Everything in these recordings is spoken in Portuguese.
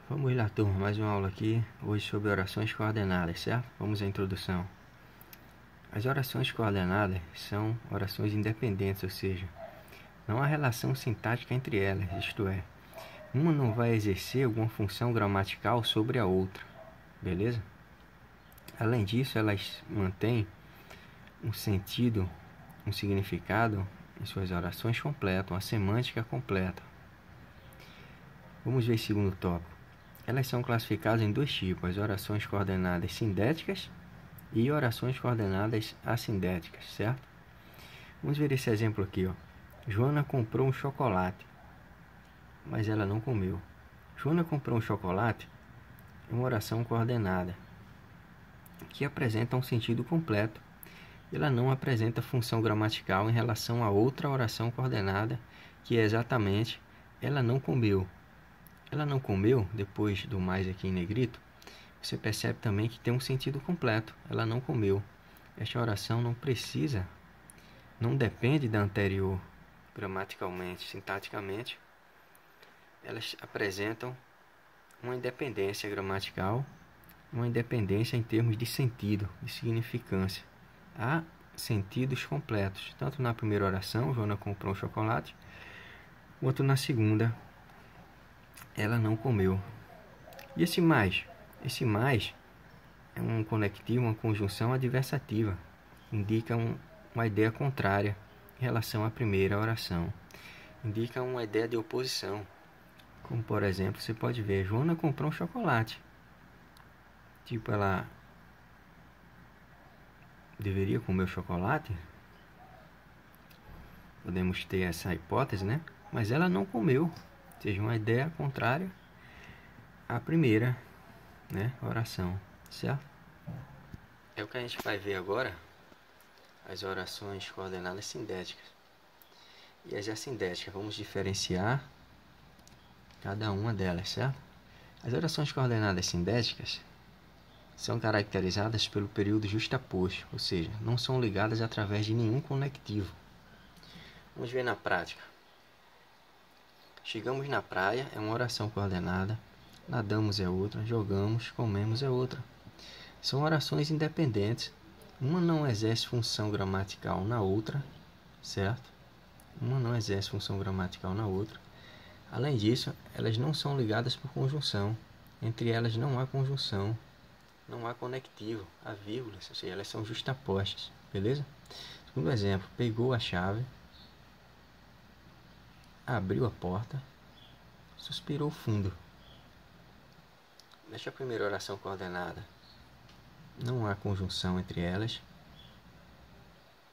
Vamos lá, turma, mais uma aula aqui, hoje sobre orações coordenadas, certo? Vamos à introdução. As orações coordenadas são orações independentes, ou seja, não há relação sintática entre elas, isto é, uma não vai exercer alguma função gramatical sobre a outra, beleza? Além disso, elas mantêm um sentido, um significado em suas orações completo, uma semântica completa. Vamos ver o segundo tópico. Elas são classificadas em dois tipos, as orações coordenadas sindéticas e orações coordenadas assindéticas, certo? Vamos ver esse exemplo aqui, ó. Joana comprou um chocolate, mas ela não comeu. Joana comprou um chocolate é uma oração coordenada, que apresenta um sentido completo. Ela não apresenta função gramatical em relação a outra oração coordenada, que é exatamente ela não comeu. Ela não comeu, depois do mais aqui em negrito, você percebe também que tem um sentido completo. Ela não comeu. Esta oração não depende da anterior gramaticalmente, sintaticamente. Elas apresentam uma independência gramatical, uma independência em termos de sentido, de significância. Há sentidos completos, tanto na primeira oração, Joana comprou um chocolate, quanto na segunda, ela não comeu. E esse mais? Esse mais é um conectivo, uma conjunção adversativa. Indica uma ideia contrária em relação à primeira oração. Indica uma ideia de oposição. Como, por exemplo, você pode ver, Joana comprou um chocolate. Tipo, ela deveria comer o chocolate? Podemos ter essa hipótese, né? Mas ela não comeu. Ou seja, uma ideia contrária à primeira, né, oração, certo? É o que a gente vai ver agora, as orações coordenadas sindéticas e as assindéticas. Vamos diferenciar cada uma delas, certo? As orações coordenadas sindéticas são caracterizadas pelo período justaposto, ou seja, não são ligadas através de nenhum conectivo. Vamos ver na prática. Chegamos na praia é uma oração coordenada, nadamos é outra, jogamos, comemos é outra. São orações independentes. Uma não exerce função gramatical na outra, certo? Uma não exerce função gramatical na outra. Além disso, elas não são ligadas por conjunção. Entre elas não há conjunção, não há conectivo, há vírgulas, ou seja, elas são justapostas, beleza? Segundo exemplo, pegou a chave, abriu a porta, suspirou fundo. Nesta primeira oração coordenada, não há conjunção entre elas.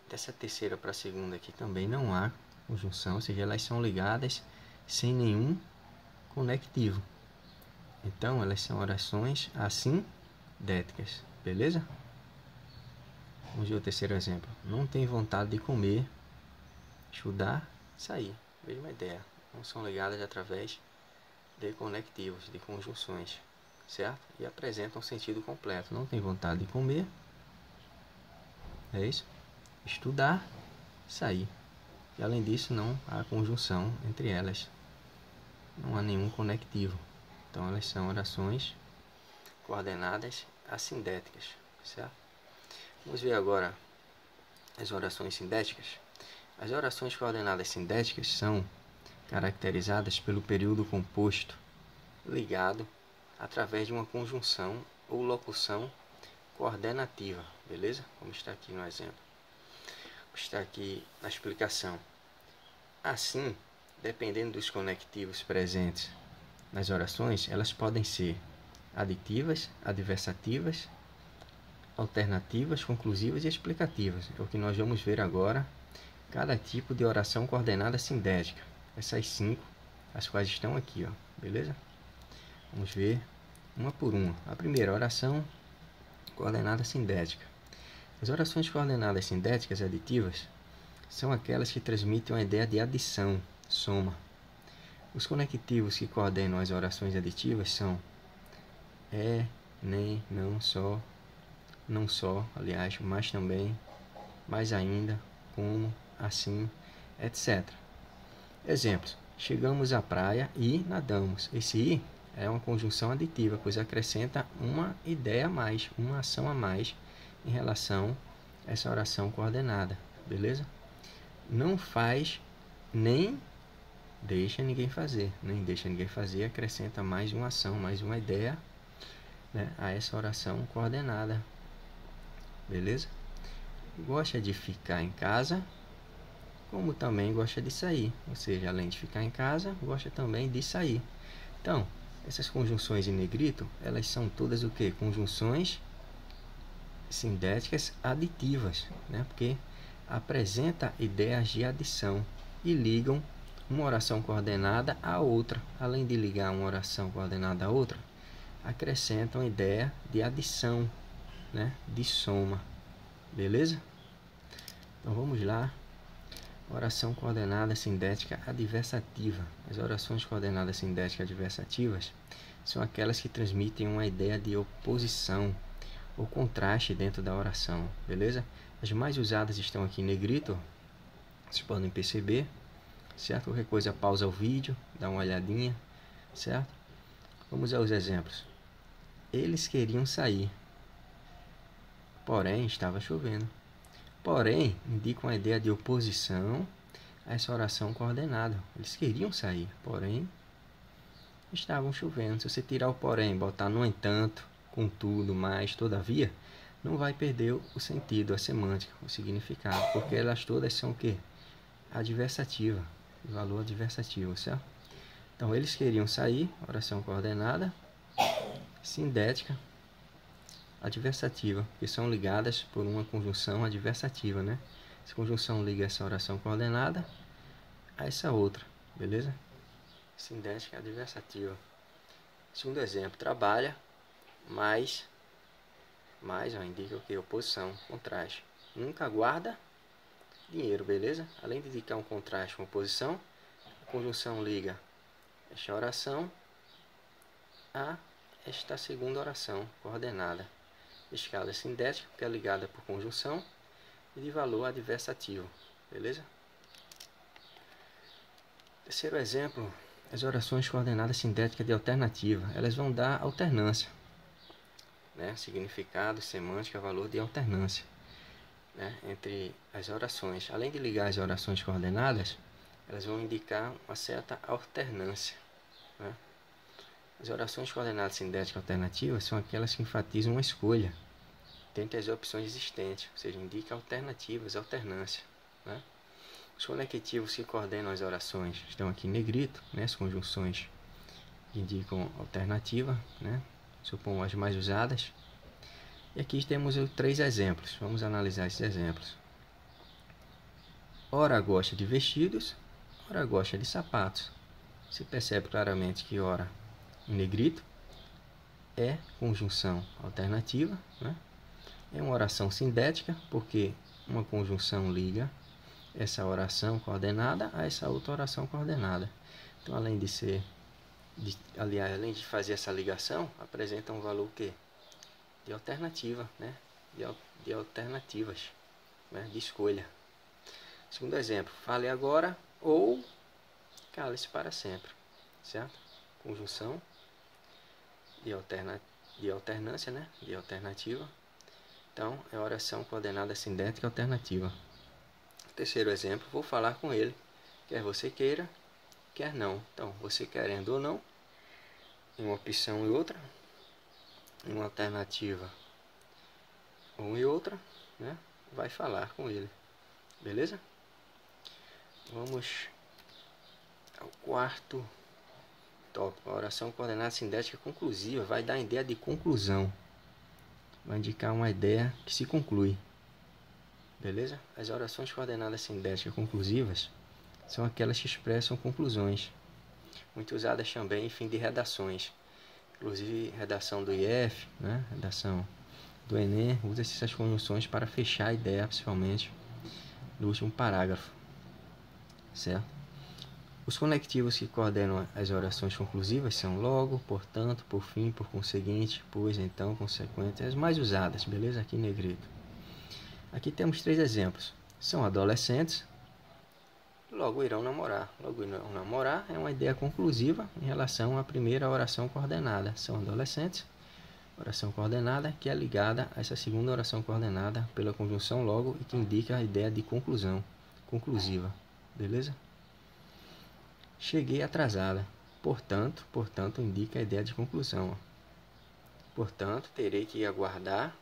Dessa terceira para a segunda aqui também não há conjunção, ou seja, elas são ligadas sem nenhum conectivo. Então, elas são orações assindéticas, beleza? Vamos ver o terceiro exemplo. Não tem vontade de comer, estudar, sair. Mesma ideia. Não são ligadas através de conectivos, de conjunções, certo? E apresentam um sentido completo. Não tem vontade de comer, é isso? Estudar, sair. E além disso, não há conjunção entre elas. Não há nenhum conectivo. Então, elas são orações coordenadas assindéticas, certo? Vamos ver agora as orações sindéticas. As orações coordenadas sindéticas são caracterizadas pelo período composto ligado através de uma conjunção ou locução coordenativa, beleza? Vamos estar aqui no exemplo. Vamos estar aqui na explicação. Assim, dependendo dos conectivos presentes nas orações, elas podem ser aditivas, adversativas, alternativas, conclusivas e explicativas. É o que nós vamos ver agora, cada tipo de oração coordenada sindética. Essas 5, as quais estão aqui, ó, beleza? Vamos ver uma por uma. A primeira, oração coordenada sindética. As orações coordenadas sindéticas aditivas são aquelas que transmitem uma ideia de adição, soma. Os conectivos que coordenam as orações aditivas são nem, não só, aliás, mas também, mais ainda, como, assim, etc. Exemplos. Chegamos à praia e nadamos. Esse i É uma conjunção aditiva, pois acrescenta uma ideia a mais, uma ação a mais em relação a essa oração coordenada, beleza? Não faz nem deixa ninguém fazer, nem deixa ninguém fazer, acrescenta mais uma ação, mais uma ideia, né, a essa oração coordenada, beleza? Gosta de ficar em casa, como também gosta de sair, ou seja, além de ficar em casa, gosta também de sair. Então, essas conjunções em negrito, elas são todas o que? Conjunções sindéticas aditivas, né? Porque apresenta ideias de adição e ligam uma oração coordenada à outra. Além de ligar uma oração coordenada à outra, acrescentam a ideia de adição, né? De soma, beleza? Então vamos lá. Oração coordenada sindética adversativa. As orações coordenadas sindéticas adversativas são aquelas que transmitem uma ideia de oposição ou contraste dentro da oração, beleza? As mais usadas estão aqui em negrito, vocês podem perceber, certo? Qualquer coisa, pausa o vídeo, dá uma olhadinha, certo? Vamos aos exemplos. Eles queriam sair, porém estava chovendo. Porém, indica uma ideia de oposição a essa oração coordenada. Eles queriam sair, porém estavam chovendo. Se você tirar o porém, botar no entanto, contudo, mas, todavia, não vai perder o sentido, a semântica, o significado, porque elas todas são o quê? Adversativa, valor adversativo, certo? Então, eles queriam sair, oração coordenada, sindética, adversativa, que são ligadas por uma conjunção adversativa, né? Essa conjunção liga essa oração coordenada a essa outra, beleza? Sindética adversativa. Segundo exemplo, trabalha, mais, ó, indica o que? Oposição, contraste. Nunca guarda dinheiro, beleza? Além de indicar um contraste com oposição, a conjunção liga esta oração a esta segunda oração coordenada. Escala sindética, que é ligada por conjunção, e de valor adversativo, beleza? Terceiro exemplo, as orações coordenadas sindéticas de alternativa. Elas vão dar alternância, né? Significado, semântica, valor de alternância, né? Entre as orações. Além de ligar as orações coordenadas, elas vão indicar uma certa alternância, né? As orações coordenadas sindéticas alternativas são aquelas que enfatizam uma escolha dentre as opções existentes, ou seja, indica alternativas, alternância, né? Os conectivos que coordenam as orações estão aqui em negrito, né? As conjunções que indicam alternativa, né? Suponho as mais usadas. E aqui temos 3 exemplos. Vamos analisar esses exemplos. Ora gosta de vestidos, ora gosta de sapatos. Se percebe claramente que ora em negrito é conjunção alternativa, né? É uma oração sindética, porque uma conjunção liga essa oração coordenada a essa outra oração coordenada. Então, além de fazer essa ligação, apresenta um valor que? De alternativa, né? De alternativas, né? De escolha. Segundo exemplo, fale agora ou cale-se para sempre, certo? Conjunção de alternância, né? De alternativa. Então, é oração coordenada sindética alternativa. Terceiro exemplo, vou falar com ele. Quer você queira, quer não. Então, você querendo ou não, em uma opção e outra, em uma alternativa uma e outra, né? Vai falar com ele. Beleza? Vamos ao quarto tópico. A oração coordenada sindética conclusiva vai dar a ideia de conclusão. Vai indicar uma ideia que se conclui. Beleza? As orações coordenadas sindéticas conclusivas são aquelas que expressam conclusões, muito usadas também em fim de redações. Inclusive, redação do IF, né? Redação do Enem, usa essas conjunções para fechar a ideia, principalmente do último parágrafo. Certo? Os conectivos que coordenam as orações conclusivas são logo, portanto, por fim, por conseguinte, pois, então, consequente, as mais usadas, beleza? Aqui em negrito. Aqui temos 3 exemplos. São adolescentes, logo irão namorar. Logo irão namorar é uma ideia conclusiva em relação à primeira oração coordenada. São adolescentes. Oração coordenada que é ligada a essa segunda oração coordenada pela conjunção logo e que indica a ideia de conclusão, conclusiva. Beleza? Cheguei atrasada. Portanto, indica a ideia de conclusão. Portanto, terei que aguardar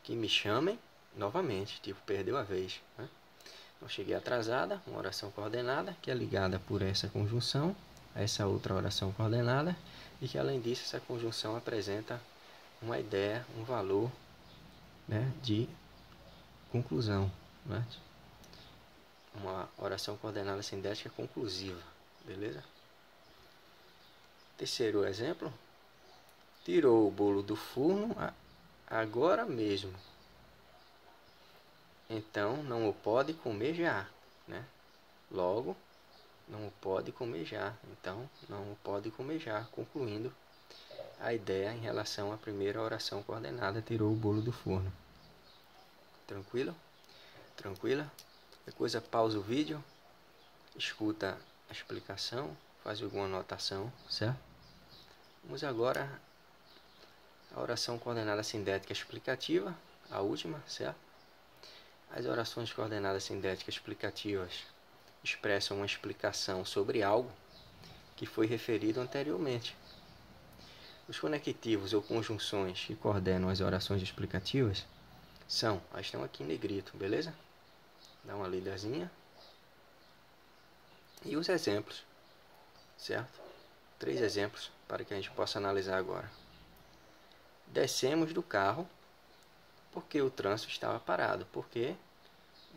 que me chamem novamente. Tipo, perdeu a vez, né? Então, cheguei atrasada, uma oração coordenada que é ligada por essa conjunção a essa outra oração coordenada e que, além disso, essa conjunção apresenta uma ideia, um valor, né, de conclusão, né? Uma oração coordenada sindética conclusiva, beleza? Terceiro exemplo: tirou o bolo do forno agora mesmo, então não o pode comer já, né? Logo, não o pode comer já, então não o pode comer já, concluindo a ideia em relação à primeira oração coordenada, tirou o bolo do forno. Tranquilo? Tranquila? Qualquer coisa, pausa o vídeo, escuta a explicação, faz alguma anotação, certo? Vamos agora à oração coordenada sindética explicativa, a última, certo? As orações coordenadas sindéticas explicativas expressam uma explicação sobre algo que foi referido anteriormente. Os conectivos ou conjunções que coordenam as orações explicativas são, elas estão aqui em negrito, beleza? Dá uma lidazinha. E os exemplos, certo? 3 exemplos para que a gente possa analisar agora. Descemos do carro porque o trânsito estava parado. Porque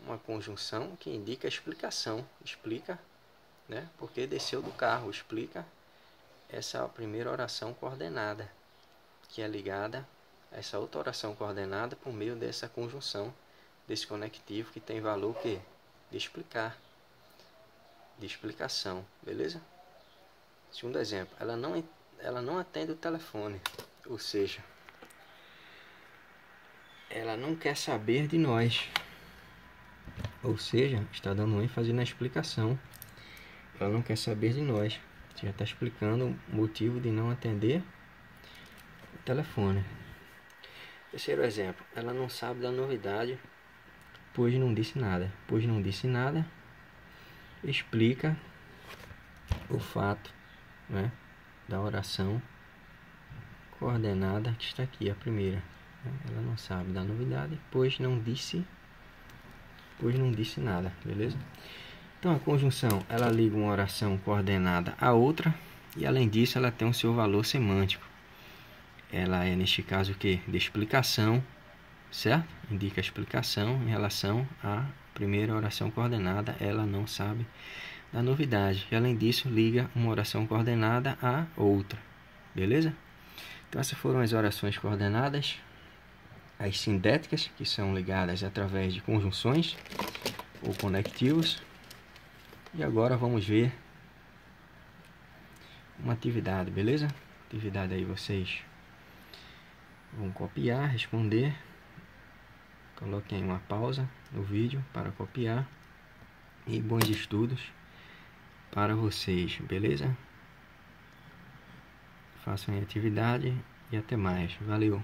uma conjunção que indica a explicação. Explica, né? Porque desceu do carro. Explica essa primeira oração coordenada, que é ligada a essa outra oração coordenada por meio dessa conjunção, desse conectivo que tem valor que de explicar, de explicação, beleza? Segundo exemplo, ela não atende o telefone, ou seja, ela não quer saber de nós, ou seja, está dando ênfase na explicação. Ela não quer saber de nós, já está explicando o motivo de não atender o telefone. Terceiro exemplo, ela não sabe da novidade, pois não disse nada. Pois não disse nada explica o fato, né, da oração coordenada que está aqui, a primeira. Ela não sabe da novidade, pois não disse nada, beleza? Então a conjunção, ela liga uma oração coordenada a outra e, além disso, ela tem o seu valor semântico. Ela é, neste caso, o que? De explicação, certo? Indica a explicação em relação à primeira oração coordenada, ela não sabe da novidade. E, além disso, liga uma oração coordenada a outra, beleza? Então essas foram as orações coordenadas, as sindéticas, que são ligadas através de conjunções ou conectivos. E agora vamos ver uma atividade, beleza? Atividade aí vocês vão copiar, responder. Coloquem aí uma pausa no vídeo para copiar. E bons estudos para vocês, beleza? Façam a atividade e até mais. Valeu!